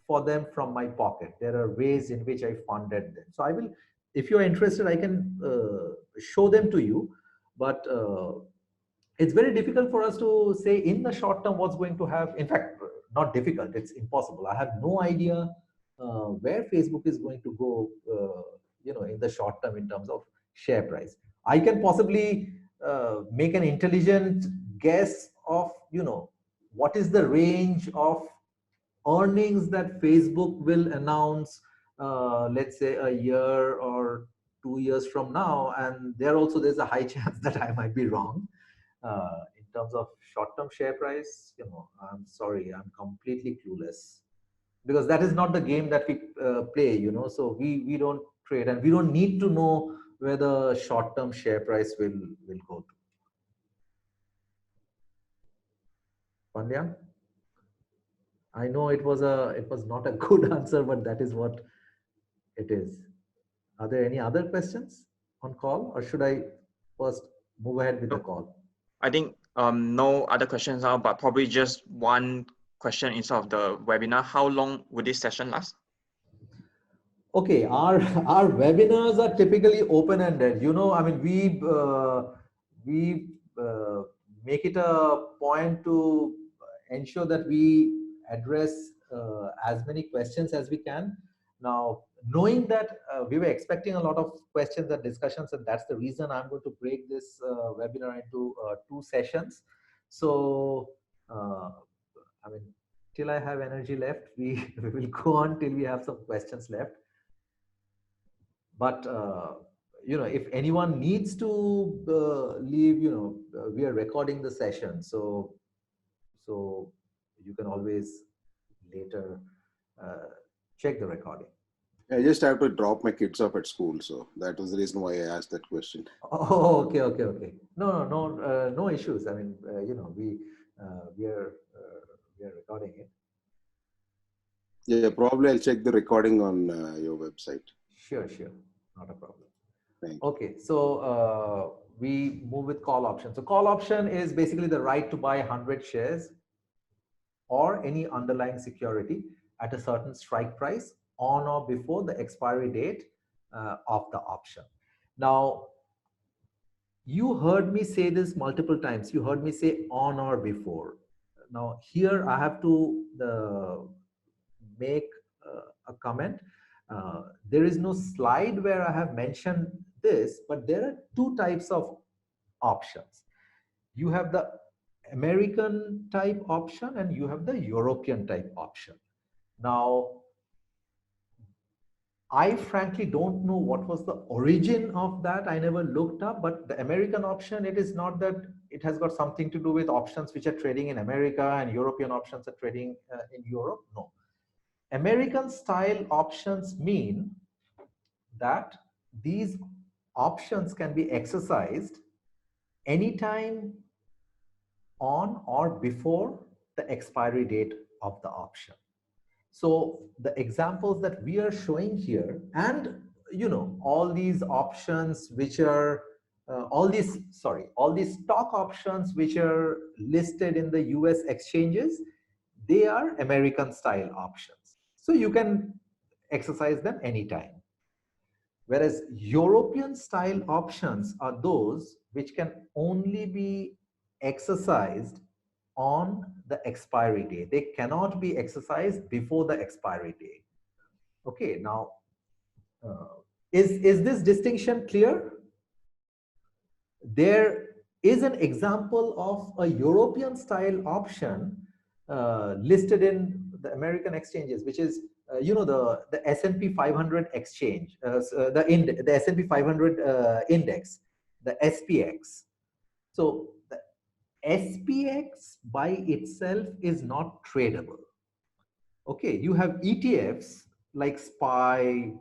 for them from my pocket. There are ways in which I funded them. So I will, if you're interested, I can show them to you, but it's very difficult for us to say in the short term what's going to have, in fact, not difficult, it's impossible. I have no idea where Facebook is going to go, in the short term in terms of share price. I can possibly make an intelligent guess of, what is the range of earnings that Facebook will announce, let's say a year or 2 years from now, and there's a high chance that I might be wrong. In terms of short-term share price, I'm sorry, I'm completely clueless, because that is not the game that we play, so we don't trade, and we don't need to know where the short-term share price will go to. Pandya? I know it was not a good answer, but that is what it is. Are there any other questions on call, or should I first move ahead with the call? I think no other questions now, but probably just one question inside of the webinar. How long would this session last? Okay, our webinars are typically open-ended. I mean, we make it a point to ensure that we address as many questions as we can. Now, knowing that we were expecting a lot of questions and discussions, and that's the reason I'm going to break this webinar into 2 sessions. So, I mean, till I have energy left, we will go on till we have some questions left. But you know, if anyone needs to leave, you know, we are recording the session, so you can always later check the recording. I just have to drop my kids off at school, so that was the reason why I asked that question. Oh, okay. No issues. I mean, you know, we are recording it. Yeah, probably I'll check the recording on your website. Sure, not a problem. Thank you. Okay, so we move with call option. So call option is basically the right to buy 100 shares or any underlying security at a certain strike price on or before the expiry date of the option. Now, you heard me say this multiple times. You heard me say on or before. Now, here I have to make a comment. There is no slide where I have mentioned this, but there are 2 types of options. You have the American type option and you have the European type option. Now, I frankly don't know what was the origin of that. I never looked up, but the American option, it is not that it has got something to do with options which are trading in America and European options are trading in Europe. No. American style options mean that these options can be exercised anytime on or before the expiry date of the option. So the examples that we are showing here, and you know, all these options which are all these stock options which are listed in the US exchanges, they are American style options. So you can exercise them anytime. Whereas European style options are those which can only be exercised on the expiry date. They cannot be exercised before the expiry date. Okay, now, is this distinction clear? There is an example of a European style option listed in the American exchanges, which is you know, the S&P 500 exchange, the S&P 500 index, the SPX. So the SPX by itself is not tradable. Okay, you have ETFs like SPY,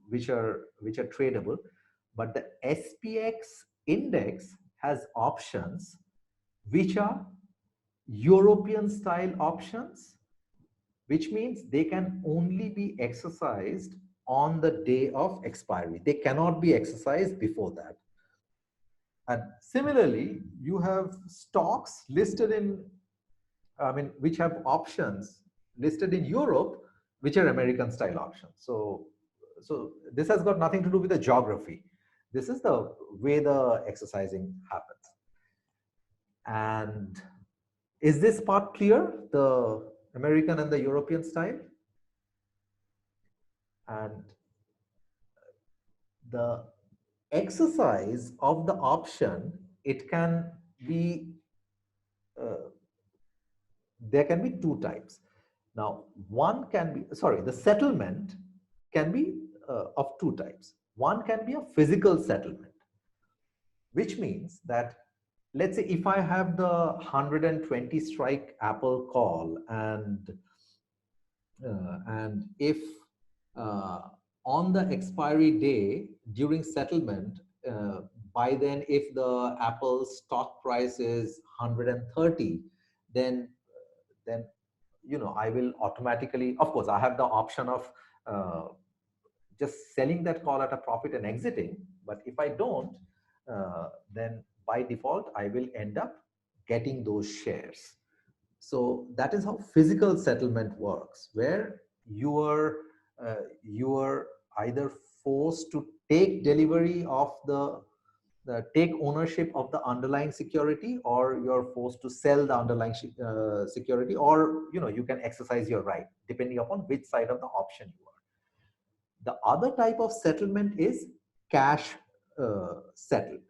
which are tradable, but the SPX index has options which are European style options, which means they can only be exercised on the day of expiry. They cannot be exercised before that. And similarly, you have stocks listed in, which have options listed in Europe, which are American style options. So this has got nothing to do with the geography. This is the way the exercising happens. And is this part clear? The American and the European style? And the exercise of the option, it can be, there can be 2 types. Now, one can be, the settlement can be of 2 types. One can be a physical settlement, which means that, let's say if I have the 120 strike Apple call, and if on the expiry day during settlement, by then if the Apple stock price is 130, then you know, I will automatically, of course I have the option of just selling that call at a profit and exiting, but if I don't, then by default I will end up getting those shares. So that is how physical settlement works, where you are either forced to take delivery of the take ownership of the underlying security, or you're forced to sell the underlying security, or you can exercise your right depending upon which side of the option you are. The other type of settlement is cash settled.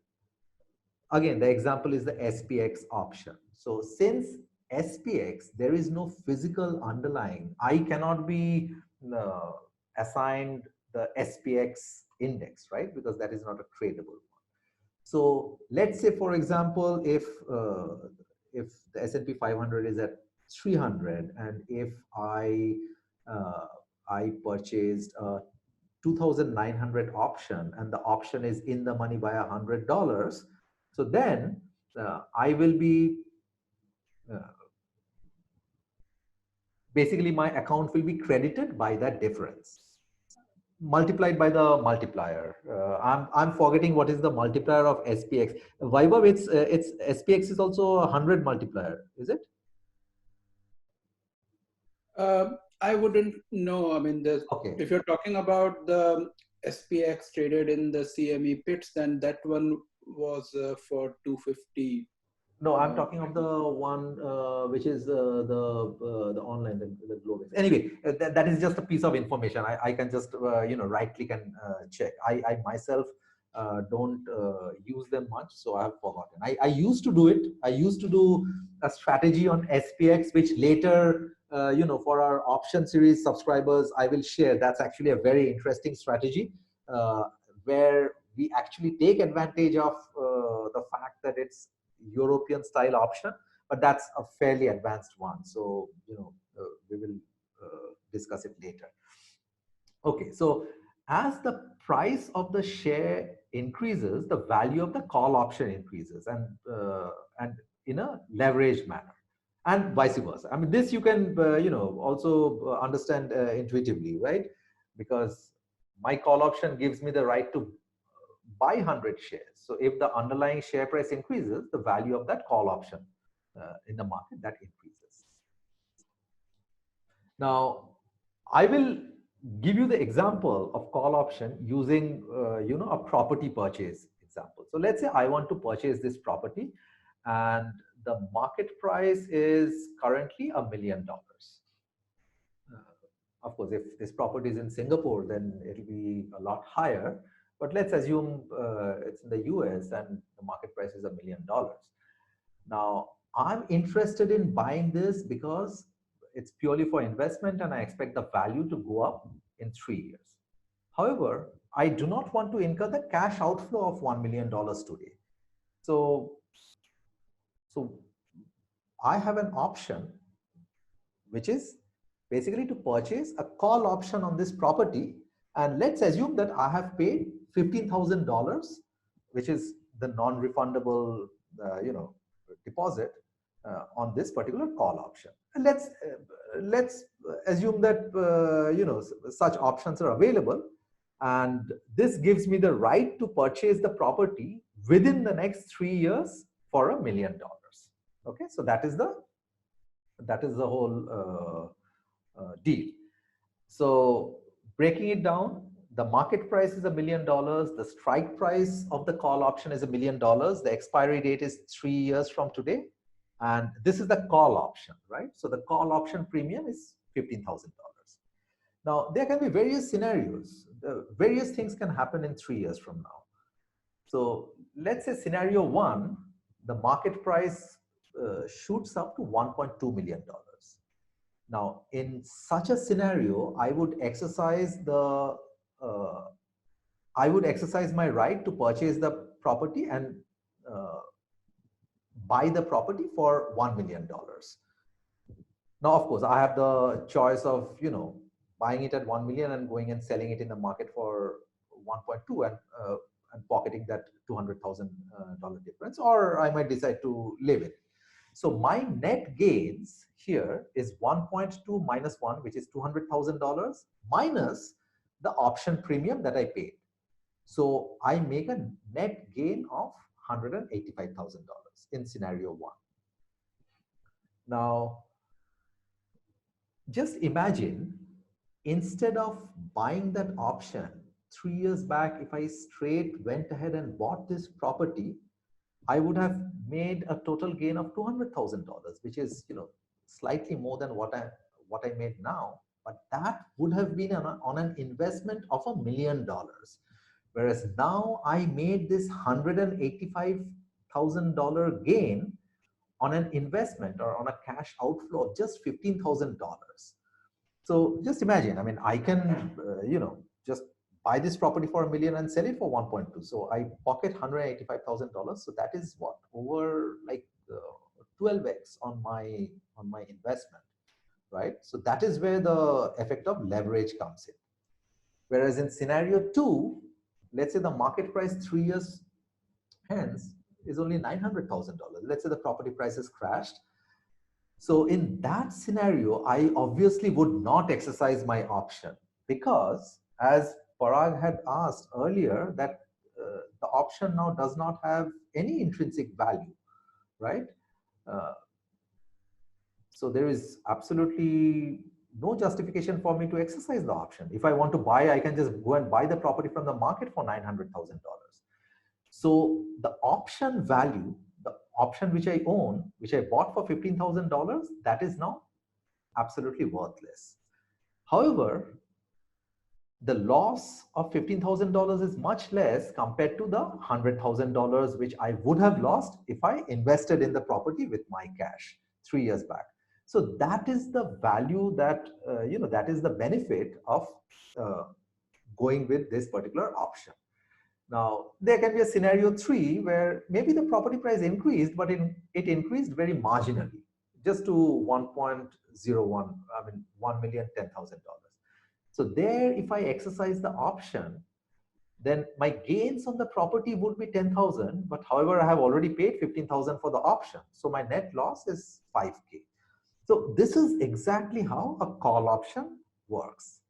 Again, the example is the SPX option. So since SPX, there is no physical underlying, I cannot be assigned the SPX index, right? Because that is not a tradable one. So let's say, for example, if the S&P 500 is at 300, and if I purchased a 2,900 option, and the option is in the money by $100, so then I will be basically, my account will be credited by that difference, multiplied by the multiplier. I'm forgetting what is the multiplier of SPX. Vaibhav, it's SPX is also a 100 multiplier, is it? I wouldn't know. I mean, if you're talking about the SPX traded in the CME pits, then that one was for 250. No, I'm talking of the one which is the online, the Globex. Anyway, that is just a piece of information. I can just right click and check. I myself don't use them much, so I have forgotten. I used to do it. I used to do a strategy on SPX, which later for our option series subscribers, I will share. That's actually a very interesting strategy where we actually take advantage of the fact that it's European style option, but that's a fairly advanced one. So, we will discuss it later. Okay, so as the price of the share increases, the value of the call option increases, and in a leveraged manner, and vice versa. I mean, this you can, also understand intuitively, right? Because my call option gives me the right to buy 100 shares. So if the underlying share price increases, the value of that call option in the market, that increases. Now, I will give you the example of call option using a property purchase example. So let's say I want to purchase this property, and the market price is currently $1 million. Of course, if this property is in Singapore, then it'll be a lot higher. But let's assume it's in the US and the market price is $1 million. Now, I'm interested in buying this because it's purely for investment, and I expect the value to go up in 3 years. However, I do not want to incur the cash outflow of $1 million today. So I have an option, which is basically to purchase a call option on this property. And let's assume that I have paid $15,000, which is the non-refundable, deposit on this particular call option. And let's assume that such options are available, and this gives me the right to purchase the property within the next 3 years for $1 million. Okay, so that is the whole deal. So breaking it down, the market price is $1 million. The strike price of the call option is $1 million. The expiry date is 3 years from today. And this is the call option, right? So the call option premium is $15,000. Now, there can be various scenarios. Various things can happen in 3 years from now. So let's say scenario 1, the market price shoots up to $1.2 million. Now, in such a scenario, I would exercise my right to purchase the property and buy the property for $1 million. Now, of course, I have the choice of buying it at 1 million and going and selling it in the market for 1.2 and pocketing that $200,000 difference, or I might decide to leave it. So my net gains here is 1.2 minus 1, which is $200,000, minus the option premium that I paid. So I make a net gain of $185,000 in scenario 1. Now, just imagine, instead of buying that option 3 years back, if I straight went ahead and bought this property, I would have made a total gain of $200,000, which is, you know, slightly more than what I made now. But that would have been on an investment of $1 million. Whereas now I made this $185,000 gain on an investment or on a cash outflow of just $15,000. So just imagine, I mean, I can, you know, just buy this property for $1 million and sell it for 1.2. So I pocket $185,000. So that is what, over like 12x on my investment, right? So that is where the effect of leverage comes in. Whereas in scenario 2, let's say the market price 3 years hence is only $900,000. Let's say the property price has crashed. So in that scenario, I obviously would not exercise my option, because as Parag had asked earlier, that the option now does not have any intrinsic value, right? So there is absolutely no justification for me to exercise the option. If I want to buy, I can just go and buy the property from the market for $900,000. So the option value, the option which I own, which I bought for $15,000, that is now absolutely worthless. However, the loss of $15,000 is much less compared to the $100,000 which I would have lost if I invested in the property with my cash 3 years back. So that is the value that, you know, that is the benefit of going with this particular option. Now, there can be a scenario 3 where maybe the property price increased, but it increased very marginally, just to 1.01, I mean, $1,010,000. So there, if I exercise the option, then my gains on the property would be 10,000, but however, I have already paid 15,000 for the option. So my net loss is 5K. So this is exactly how a call option works.